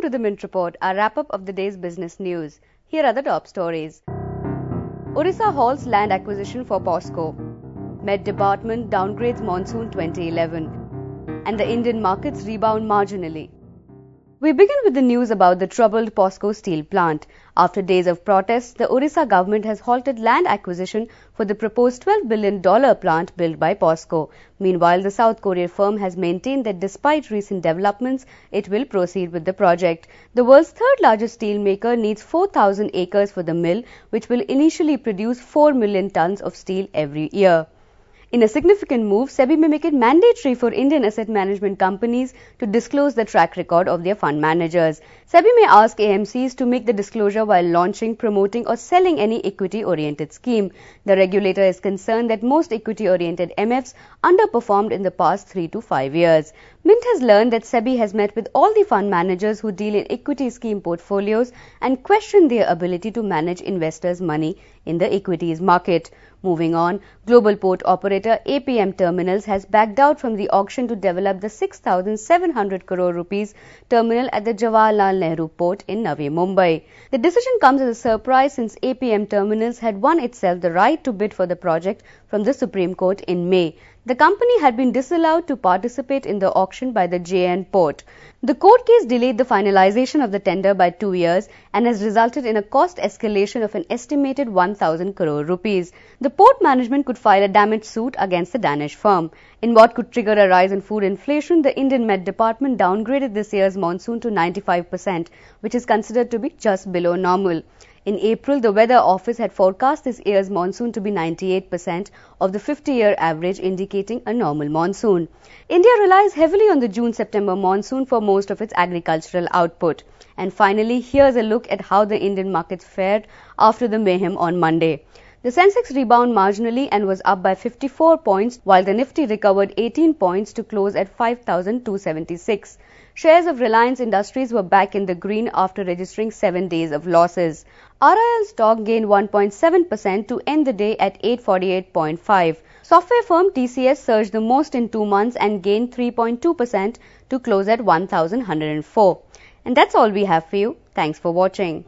Welcome to the Mint Report, our wrap-up of the day's business news. Here are the top stories. Orrisa halts land acquisition for Posco. Met Department downgrades monsoon 2011. And the Indian markets rebound marginally. We begin with the news about the troubled Posco steel plant. After days of protests, the Orrisa government has halted land acquisition for the proposed $12 billion plant built by Posco. Meanwhile, the South Korean firm has maintained that despite recent developments, it will proceed with the project. The world's third largest steel maker needs 4,000 acres for the mill, which will initially produce 4 million tons of steel every year. In a significant move, SEBI may make it mandatory for Indian asset management companies to disclose the track record of their fund managers. SEBI may ask AMCs to make the disclosure while launching, promoting or selling any equity-oriented scheme. The regulator is concerned that most equity-oriented MFs underperformed in the past 3 to 5 years. Mint has learned that SEBI has met with all the fund managers who deal in equity scheme portfolios and questioned their ability to manage investors' money in the equities market. Moving on, global port operator APM Terminals has backed out from the auction to develop the 6,700 crore rupees terminal at the Jawaharlal Nehru port in Navi Mumbai. The decision comes as a surprise since APM Terminals had won itself the right to bid for the project from the Supreme Court in May. The company had been disallowed to participate in the auction by the JN Port. The court case delayed the finalization of the tender by 2 years and has resulted in a cost escalation of an estimated 1,000 crore rupees. The port management could file a damage suit against the Danish firm. In what could trigger a rise in food inflation, the Indian Met Department downgraded this year's monsoon to 95%, which is considered to be just below normal. In April, the Weather Office had forecast this year's monsoon to be 98% of the 50-year average, indicating a normal monsoon. India relies heavily on the June-September monsoon for most of its agricultural output. And finally, here's a look at how the Indian markets fared after the mayhem on Monday. The Sensex rebounded marginally and was up by 54 points, while the Nifty recovered 18 points to close at 5,276. Shares of Reliance Industries were back in the green after registering 7 days of losses. RIL stock gained 1.7% to end the day at 848.5. Software firm TCS surged the most in 2 months and gained 3.2% to close at 1,104. And that's all we have for you. Thanks for watching.